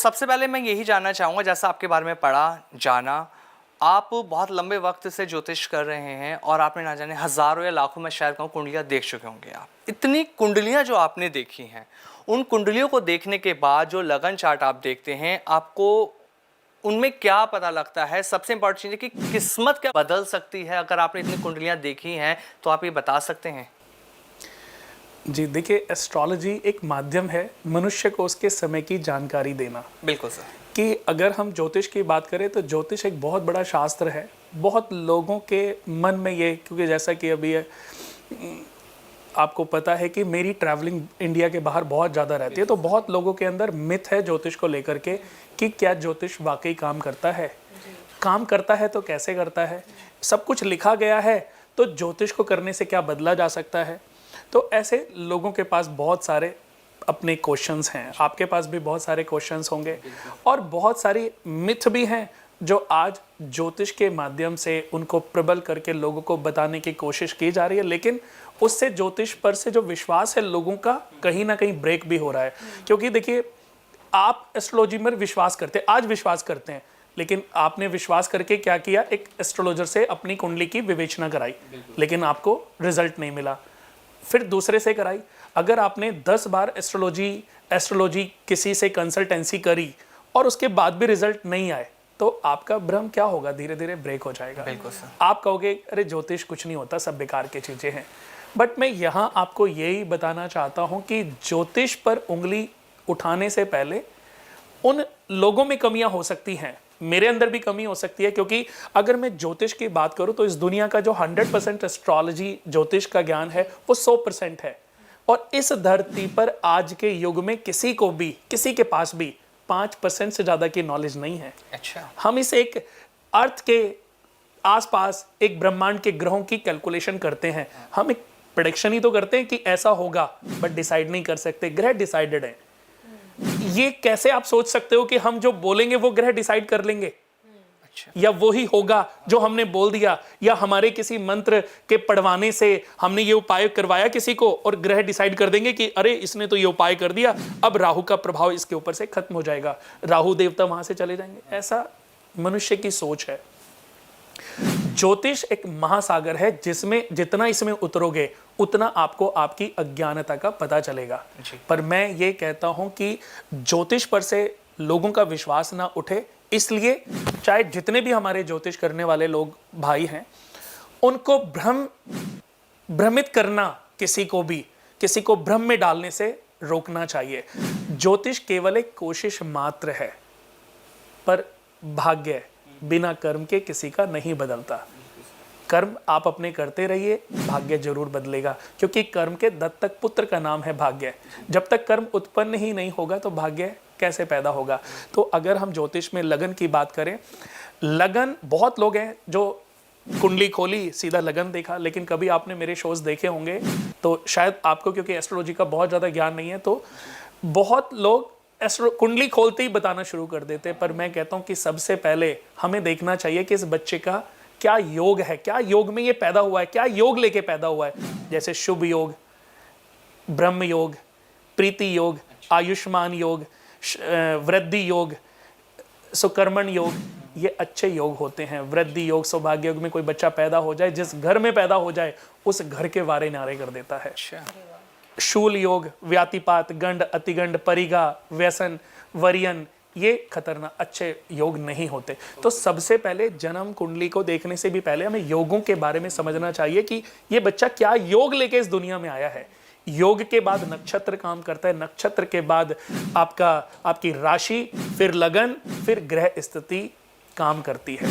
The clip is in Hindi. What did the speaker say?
सबसे पहले मैं यही जानना चाहूँगा, जैसा आपके बारे में पढ़ा जाना, आप बहुत लंबे वक्त से ज्योतिष कर रहे हैं और आपने ना जाने हज़ारों या लाखों में शायद कहूँ कुंडलियाँ देख चुके होंगे। आप इतनी कुंडलियाँ जो आपने देखी हैं, उन कुंडलियों को देखने के बाद जो लगन चार्ट आप देखते हैं, आपको उनमें क्या पता लगता है? सबसे इंपॉर्टेंट चीज़ है कि किस्मत क्या बदल सकती है? अगर आपने इतनी कुंडलियाँ देखी हैं तो आप ये बता सकते हैं? जी देखिए, एस्ट्रोलॉजी एक माध्यम है मनुष्य को उसके समय की जानकारी देना। बिल्कुल सर। कि अगर हम ज्योतिष की बात करें तो ज्योतिष एक बहुत बड़ा शास्त्र है। बहुत लोगों के मन में ये, क्योंकि जैसा कि अभी आपको पता है कि मेरी ट्रैवलिंग इंडिया के बाहर बहुत ज़्यादा रहती है, तो बहुत लोगों के अंदर मिथ है ज्योतिष को लेकर के कि क्या ज्योतिष वाकई काम करता है, काम करता है तो कैसे करता है, सब कुछ लिखा गया है तो ज्योतिष को करने से क्या बदला जा सकता है। तो ऐसे लोगों के पास बहुत सारे अपने क्वेश्चंस हैं, आपके पास भी बहुत सारे क्वेश्चंस होंगे और बहुत सारी मिथ भी हैं जो आज ज्योतिष के माध्यम से उनको प्रबल करके लोगों को बताने की कोशिश की जा रही है। लेकिन उससे ज्योतिष पर से जो विश्वास है लोगों का कहीं ना कहीं ब्रेक भी हो रहा है। क्योंकि देखिए, आप एस्ट्रोलॉजी में विश्वास करते हैं, आज विश्वास करते हैं, लेकिन आपने विश्वास करके क्या किया, एक एस्ट्रोलॉजर से अपनी कुंडली की विवेचना कराई, लेकिन आपको रिजल्ट नहीं मिला। फिर दूसरे से कराई। अगर आपने 10 बार एस्ट्रोलॉजी किसी से कंसल्टेंसी करी और उसके बाद भी रिजल्ट नहीं आए, तो आपका भ्रम क्या होगा, धीरे धीरे ब्रेक हो जाएगा। बिल्कुल सर। आप कहोगे अरे ज्योतिष कुछ नहीं होता, सब बेकार की चीज़ें हैं। बट मैं यहाँ आपको यही बताना चाहता हूँ कि ज्योतिष पर उंगली उठाने से पहले उन लोगों में कमियां हो सकती हैं, मेरे अंदर भी कमी हो सकती है। क्योंकि अगर मैं ज्योतिष की बात करूं तो इस दुनिया का जो 100% एस्ट्रोलॉजी ज्योतिष का ज्ञान है वो 100% है। और इस धरती पर आज के युग में किसी के पास भी 5% से ज़्यादा की नॉलेज नहीं है। अच्छा। हम इस एक अर्थ के आसपास एक ब्रह्मांड के ग्रहों की कैलकुलेशन करते हैं, हम एक प्रेडिक्शन ही तो करते हैं कि ऐसा होगा, बट डिसाइड नहीं कर सकते। ग्रह डिसाइडेड है। ये कैसे आप सोच सकते हो कि हम जो बोलेंगे वो ग्रह डिसाइड कर लेंगे? अच्छा। या वही होगा जो हमने बोल दिया, या हमारे किसी मंत्र के पढ़वाने से हमने ये उपाय करवाया किसी को और ग्रह डिसाइड कर देंगे कि अरे इसने तो ये उपाय कर दिया, अब राहु का प्रभाव इसके ऊपर से खत्म हो जाएगा, राहु देवता वहां से चले जाएंगे। ऐसा मनुष्य की सोच है। ज्योतिष एक महासागर है जिसमें जितना इसमें उतरोगे उतना आपको आपकी अज्ञानता का पता चलेगा। पर मैं ये कहता हूं कि ज्योतिष पर से लोगों का विश्वास ना उठे, इसलिए चाहे जितने भी हमारे ज्योतिष करने वाले लोग भाई हैं, उनको भ्रमित करना, किसी को भ्रम में डालने से रोकना चाहिए। ज्योतिष केवल एक कोशिश मात्र है, पर भाग्य बिना कर्म के किसी का नहीं बदलता। कर्म आप अपने करते रहिए, भाग्य जरूर बदलेगा। क्योंकि कर्म के दत्तक पुत्र का नाम है भाग्य। जब तक कर्म उत्पन्न ही नहीं होगा तो भाग्य कैसे पैदा होगा। तो अगर हम ज्योतिष में लगन की बात करें, लगन, बहुत लोग हैं जो कुंडली खोली सीधा लगन देखा, लेकिन कभी आपने मेरे शोज देखे होंगे तो शायद आपको, क्योंकि एस्ट्रोलॉजी का बहुत ज़्यादा ज्ञान नहीं है, तो बहुत लोग कुंडली खोलते ही बताना शुरू कर देते। पर मैं कहता हूँ कि सबसे पहले हमें देखना चाहिए कि इस बच्चे का क्या योग है, क्या योग में ये पैदा हुआ है, क्या योग लेके पैदा हुआ है। जैसे शुभ योग, ब्रह्म योग, प्रीति योग, आयुष्मान योग, वृद्धि योग, सुकर्मण योग, ये अच्छे योग होते हैं। वृद्धि योग, सौभाग्य योग में कोई बच्चा पैदा हो जाए, जिस घर में पैदा हो जाए उस घर के वारे नारे कर देता है। शूल योग, व्यातिपात, गंड, अतिगंड, परिगा, व्यसन, वरियन, ये खतरनाक अच्छे योग नहीं होते। तो सबसे पहले जन्म कुंडली को देखने से भी पहले हमें योगों के बारे में समझना चाहिए कि ये बच्चा क्या योग लेके इस दुनिया में आया है। योग के बाद नक्षत्र काम करता है, नक्षत्र के बाद आपकी राशि, फिर लगन, फिर ग्रह स्थिति काम करती है।